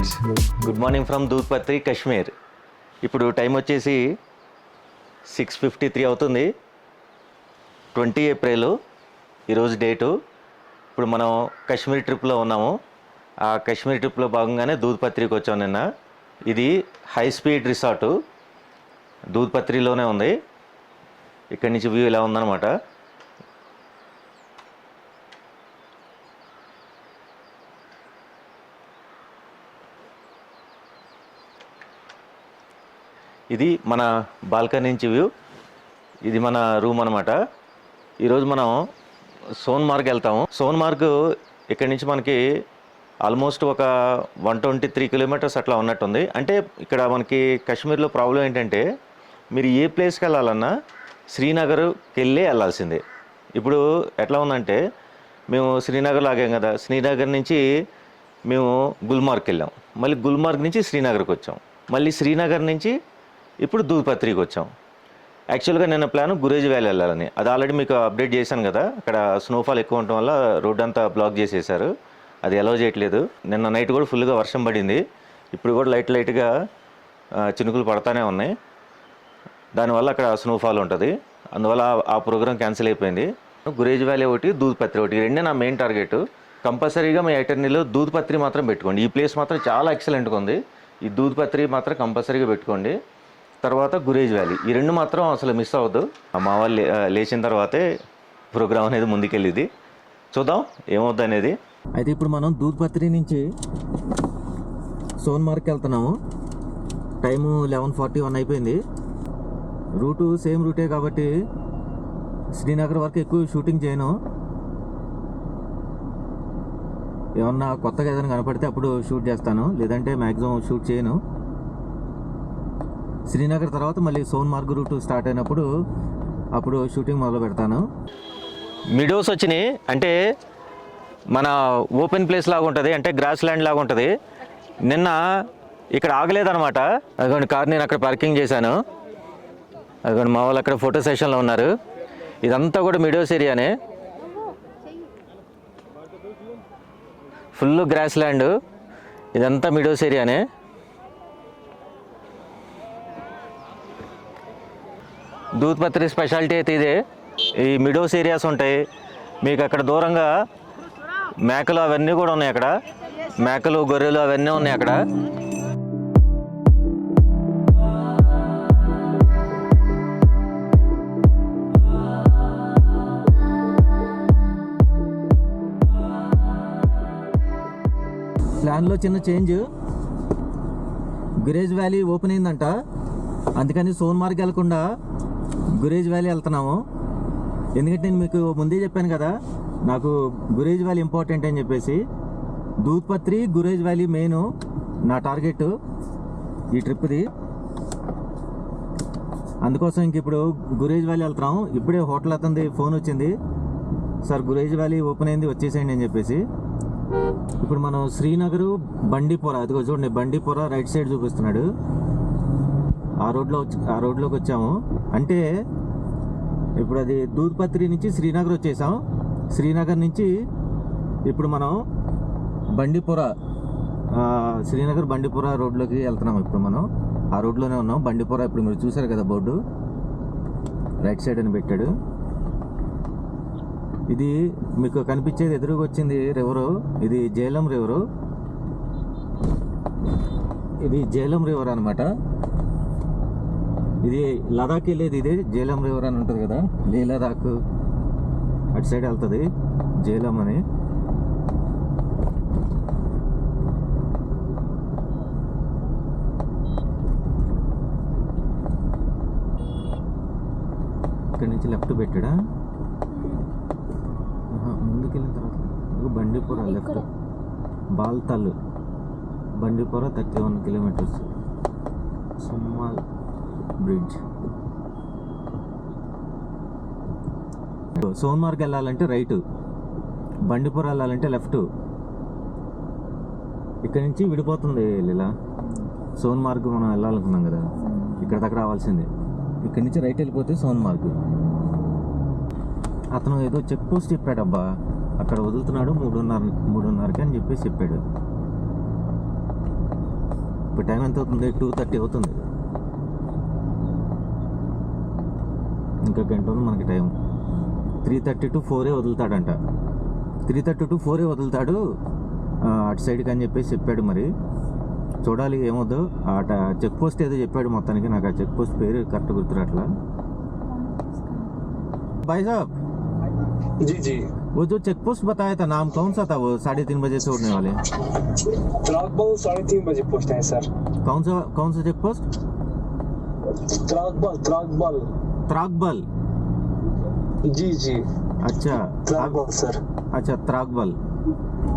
Friends, good morning from Doodhpathri, Kashmir. ఇప్పుడు time వచ్చేసి 6:53 అవుతుంది. 20 ఏప్రిల్ ఈరోజు డేటు. ఇప్పుడు మనం కాశ్మీర్ ట్రిప్లో ఉన్నాము. ఆ కాశ్మీర్ ట్రిప్లో భాగంగానే దూద్పత్రికి వచ్చాం నిన్న. ఇది హై స్పీడ్ రిసార్టు దూద్పత్రిలోనే ఉంది. ఇక్కడి నుంచి వ్యూ ఇలా ఉందన్నమాట. ఇది మన బాల్కనీ నుంచి వ్యూ. ఇది మన రూమ్ అనమాట. ఈరోజు మనం సోన్మార్గ్ వెళ్తాము. సోన్మార్గ్ ఇక్కడి నుంచి మనకి ఆల్మోస్ట్ ఒక 123 కిలోమీటర్స్ అట్లా ఉన్నట్టుంది. అంటే ఇక్కడ మనకి కాశ్మీర్లో ప్రాబ్లం ఏంటంటే, మీరు ఏ ప్లేస్కి వెళ్ళాలన్నా శ్రీనగర్కి వెళ్ళాల్సిందే. ఇప్పుడు ఎట్లా ఉందంటే, మేము శ్రీనగర్లో ఆగాం కదా, శ్రీనగర్ నుంచి మేము గుల్మార్గ్కి వెళ్ళాం, మళ్ళీ గుల్మార్గ్ నుంచి శ్రీనగర్కి వచ్చాం, మళ్ళీ శ్రీనగర్ నుంచి ఇప్పుడు దూద్పత్రికి వచ్చాం. యాక్చువల్గా నిన్న ప్లాన్ గురేజ్ వ్యాలీ వెళ్ళాలని, అది ఆల్రెడీ మీకు అప్డేట్ చేశాను కదా. అక్కడ స్నోఫాల్ ఎక్కువ ఉండటం వల్ల రోడ్ అంతా బ్లాక్ చేసేసారు, అది అలౌ చేయట్లేదు. నిన్న నైట్ కూడా ఫుల్గా వర్షం పడింది. ఇప్పుడు కూడా లైట్గా చినుకులు పడతానే ఉన్నాయి. దానివల్ల అక్కడ స్నోఫాల్ ఉంటుంది, అందువల్ల ఆ ప్రోగ్రామ్ క్యాన్సిల్ అయిపోయింది. గురేజ్ వ్యాలీ ఒకటి, దూద్పత్రి ఒకటి, రెండే నా మెయిన్ టార్గెట్. కంపల్సరీగా మీ ఐటర్నీలో దూద్పత్రి మాత్రం పెట్టుకోండి. ఈ ప్లేస్ మాత్రం చాలా ఎక్సలెంట్గా ఉంది. ఈ దూద్పత్రి మాత్రం కంపల్సరీగా పెట్టుకోండి. తర్వాత గురేజ్ వ్యాలీ, ఈ రెండు మాత్రం అసలు మిస్ అవ్వద్దు. మా వాళ్ళు లేచిన తర్వాతే ప్రోగ్రామ్ అనేది ముందుకెళ్ళింది. చూద్దాం ఏమవుద్ది అనేది. అయితే ఇప్పుడు మనం దూద్పత్రి నుంచి సోన్మార్గ్కి వెళ్తున్నాము. టైము 11:41 అయిపోయింది. రూటు సేమ్ రూటే కాబట్టి శ్రీనగర్ వరకు ఎక్కువ షూటింగ్ చేయను. ఏమన్నా కొత్తగా ఏదైనా కనపడితే అప్పుడు షూట్ చేస్తాను, లేదంటే మ్యాక్సిమం షూట్ చేయను. శ్రీనగర్ తర్వాత మళ్ళీ సోన్మార్గ్ రూట్ స్టార్ట్ అయినప్పుడు అప్పుడు షూటింగ్ మొదలు పెడతాను. మిడోస్ వచ్చినాయి అంటే మన ఓపెన్ ప్లేస్ లాగా ఉంటుంది, అంటే గ్రాస్ ల్యాండ్ లాగా ఉంటుంది. నిన్న ఇక్కడ ఆగలేదన్నమాట. అదిగోండి కార్ నేను అక్కడ పార్కింగ్ చేశాను. అదిగోండి మా వాళ్ళు అక్కడ ఫోటో సెషన్లో ఉన్నారు. ఇదంతా కూడా మిడోస్ ఏరియానే, ఫుల్ గ్రాస్ ల్యాండ్. ఇదంతా మిడోస్ ఏరియానే. దూద్పత్రి స్పెషాలిటీ అయితే ఇదే. ఈ మిడోస్ ఏరియాస్ ఉంటాయి మీకు అక్కడ దూరంగా. మేకలు అవన్నీ కూడా ఉన్నాయి అక్కడ, మేకలు గొర్రెలు అవన్నీ ఉన్నాయి అక్కడ. ప్లాన్లో చిన్న చేంజ్, గురేజ్ వ్యాలీ ఓపెన్ అయిందంట, అందుకని సోన్మార్గ్ వెళ్లకుండా గురేజ్ వ్యాలీ వెళ్తున్నాము. ఎందుకంటే నేను మీకు ముందే చెప్పాను కదా, నాకు గురేజ్ వ్యాలీ ఇంపార్టెంట్ అని చెప్పేసి. దూద్పత్రి గురేజ్ వ్యాలీ మెయిన్ నా టార్గెట్ ఈ ట్రిప్ది. అందుకోసం ఇంక ఇప్పుడు గురేజ్ వ్యాలీ వెళ్తున్నాం. ఇప్పుడే హోటల్ అతనిది ఫోన్ వచ్చింది, సార్ గురేజ్ వ్యాలీ ఓపెన్ అయింది వచ్చేసేయండి అని చెప్పేసి. ఇప్పుడు మనం శ్రీనగర్ బండిపోరా, అదిగో చూడండి బండిపోరా రైట్ సైడ్ చూపిస్తున్నాడు. ఆ రోడ్లోకి వచ్చాము. అంటే ఇప్పుడు అది దూద్పత్రి నుంచి శ్రీనగర్ వచ్చేసాం. శ్రీనగర్ నుంచి ఇప్పుడు మనం బండిపోరా, శ్రీనగర్ బండిపోరా రోడ్లోకి వెళ్తున్నాం. ఇప్పుడు మనం ఆ రోడ్లోనే ఉన్నాం. బండిపోరా ఇప్పుడు మీరు చూసారు కదా బోర్డు, రైట్ సైడ్ అని పెట్టాడు. ఇది మీకు కనిపించేది ఎదురుగా వచ్చింది రివరు, ఇది జేలం రివరు. ఇది జేలం రివర్ అనమాట. ఇది లదాఖ్ వెళ్ళేది, ఇదే జేలం రివర్ అని ఉంటుంది కదా, లే లదాఖ్ అటు సైడ్ వెళ్తుంది జేలం అని. ఇక్కడి నుంచి లెఫ్ట్ పెట్టాడా, ముందుకెళ్ళిన తర్వాత Bandipura left, Baltal Bandipura 31 kilometres, Sumbal bridge. Sonamarg వెళ్ళాలంటే రైట్, బండిపుర వెళ్ళాలంటే లెఫ్ట్. ఇక్కడ నుంచి విడిపోతుంది లీలా. సోన్మార్గ్ మనం వెళ్ళాలనుకున్నాం కదా, ఇక్కడ దాకా రావాల్సిందే. ఇక్కడి నుంచి రైట్ వెళ్ళిపోతే సోన్మార్గ్. అతను ఏదో చెక్ పోస్ట్ చెప్పాడబ్బా, అక్కడ వదులుతున్నాడు 3:30కి అని చెప్పేసి చెప్పాడు. ఇప్పుడు టైం ఎంత అవుతుంది? 2:30 అవుతుంది. ఇంకా గంట ఉంది మనకి టైం. 3:30 to 4 వదులుతాడంట. 3:30 to 4 వదులుతాడు అటు సైడ్కి అని చెప్పేసి చెప్పాడు. మరి చూడాలి ఏమవుద్దో. అట చెక్ పోస్ట్ ఏదో చెప్పాడు మొత్తానికి. నాకు ఆ చెక్ పోస్ట్ పేరు కరెక్ట్ గుర్తురాట్లా. भाई साहब जी जी वो जो चेक पोस्ट बताया था नाम कौन सा था? वो 3:30 बजे से उड़ने वाले त्राकबल 3:30 बजे पहुंचते हैं सर। कौन सा चेक पोस्ट? त्राकबल त्राकबल त्राकबल। जी जी अच्छा त्राकबल सर। अच्छा त्राकबल।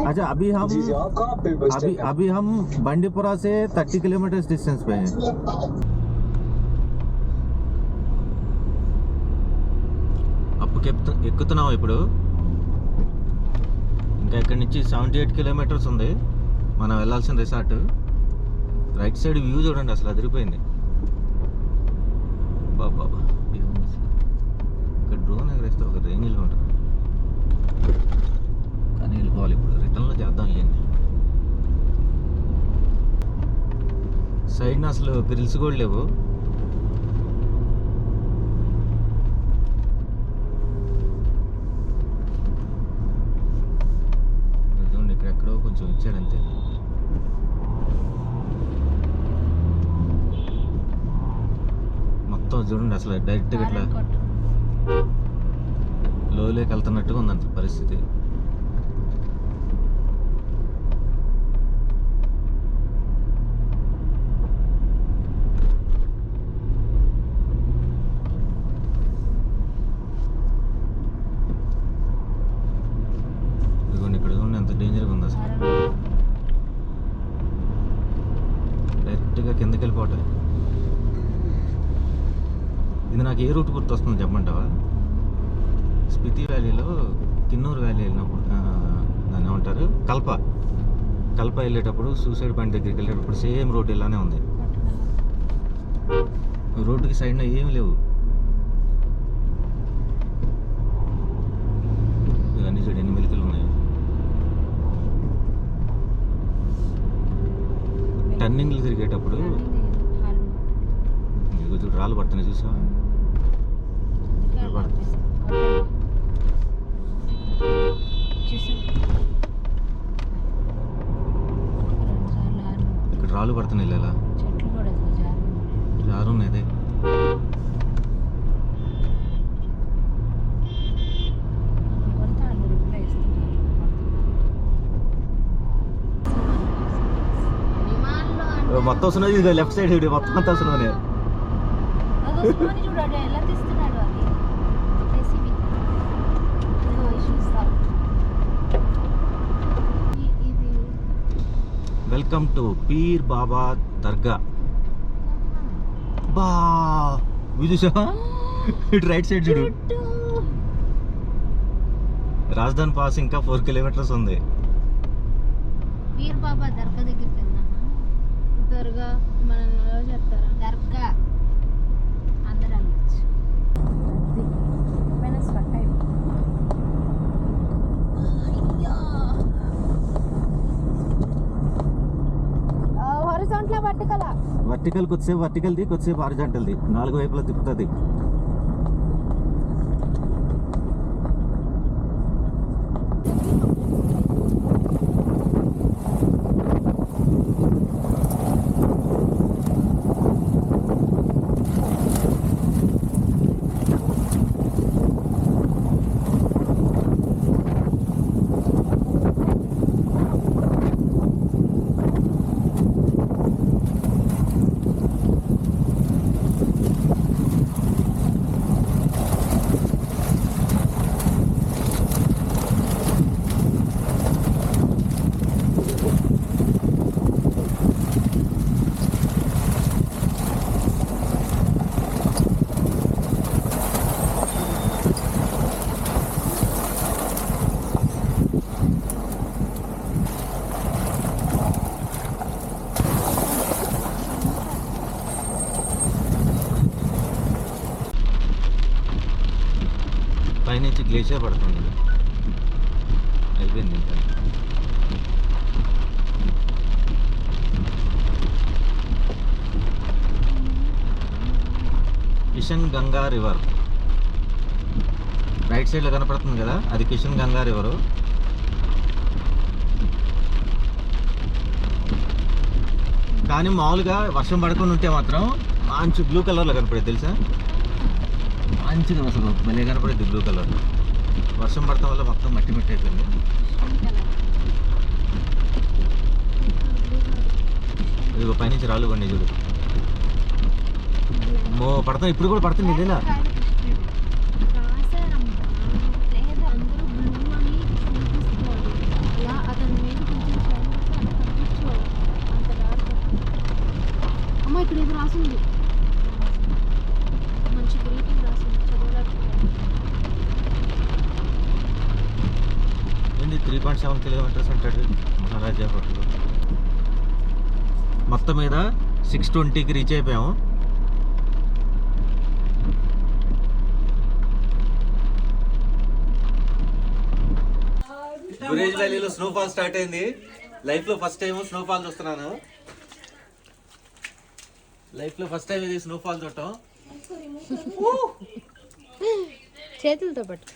अच्छा अभी हम जी जी आप कहाँ पे बस स्टैंड अभी हम बंडीपुरा से 30 किलोमीटर डिस्टेंस पे हैं. అప్పుకి ఎక్కుతున్నాం ఇప్పుడు. ఇంకా ఇక్కడి నుంచి 78 కిలోమీటర్స్ ఉంది మనం వెళ్ళాల్సిన రిసార్ట్. రైట్ సైడ్ వ్యూ చూడండి, అసలు అదిరిపోయింది. బాబా ఇక్కడ డ్రోన్ ఎగరేస్తే ఒక రేంజ్లో ఉంటుంది. కానీ వెళ్ళిపోవాలి ఇప్పుడు. రిటర్న్లో చేద్దాం లేండి. సైడ్న అసలు గ్రిల్స్ కూడా లేవు. చూడండి ఇక్కడెక్కడో కొంచెం ఇచ్చాడంతే. మొత్తం చూడండి అసలు డైరెక్ట్గా ఇట్లా లోలోకి వెళ్తున్నట్టుగా ఉందంట పరిస్థితి. ఇక్కడ చూడండి ఎంత డేంజర్గా ఉంది అసలు. డైరెక్ట్గా కిందకి వెళ్ళిపోవటం. ఇది నాకు ఏ రూట్ గుర్తొస్తుంది చెప్పమంటావా? స్పితి వ్యాలీలో కిన్నూరు వ్యాలీ వెళ్ళినప్పుడు దాన్ని ఏమంటారు, కల్ప వెళ్ళేటప్పుడు సూసైడ్ పాయింట్ దగ్గరికి వెళ్ళేటప్పుడు సేమ్ రోడ్ ఇలానే ఉంది. రోడ్డుకి సైడ్న ఏమి లేవు. ఇవన్నీ చూడు ఎన్ని మెలికలు ఉన్నాయి. టర్నింగ్లు తిరిగేటప్పుడు ఇదిగో చూడు రాళ్ళు పడుతున్నాయి చూసావా? ఇక్కడ రాళ్ళు పడుతున్నాయి ఇలా జారున్నాయి. అదే మొత్తం వస్తున్నది. ఇది లెఫ్ట్ సైడ్ చూడు మొత్తం అంతా వస్తున్నాయి. వెల్కమ్ టు పీర్ బాబా దర్గా. బా చూసా ఇటు రైట్ సైడ్ చూడు. రాజధాని పాస్ ఇంకా 4 కిలోమీటర్స్ ఉంది. పీర్ బాబా దర్గా దగ్గరికి దర్గా మనం చెప్తారా? దర్గా అందరూ అనొచ్చు. హారిజాంటల్ వర్టికల్ కొద్దిసేపు వర్టికల్ది కొద్దిసేపు హారిజాంటల్ది 4 వైపులా తిప్పుతుంది. పైనుంచి గ్లేషియర్ పడుతుంది. అయిపోయింది ఇంకా. కిషన్ గంగా రివర్. రైట్ సైడ్లో కనపడుతుంది కదా, అది కిషన్ గంగా రివరు. కానీ మామూలుగా వర్షం పడుకొని ఉంటే మాత్రం మంచి బ్లూ కలర్లో కనపడేది తెలుసా, మంచిగా అసలు భలే కనపడేది బ్లూ కలర్. వర్షం పడటం వల్ల మొత్తం మట్టి మట్టి అయిపోయింది. ఇదిగో పైనుంచి రాళ్ళు పడినాయి చూడు. పడతాం, ఇప్పుడు కూడా పడుతుంది ఇదేలా. ఇక్కడ ఏదో రాసింది, మంచి గ్రీటింగ్ రాసింది, ఏంది 3.7 కిలోమీటర్స్ అంటాడు మహారాజా హోటల్. మొత్తం మీద 6:20కి రీచ్ అయిపోయాము. గురేజ్ వ్యాలీలో స్నోఫాల్ స్టార్ట్ అయింది. లైఫ్లో ఫస్ట్ టైం స్నోఫాల్ చూస్తున్నాను. లైఫ్లో ఫస్ట్ టైం ఇది స్నోఫాల్ చూడటం. చేతులతో పట్టు.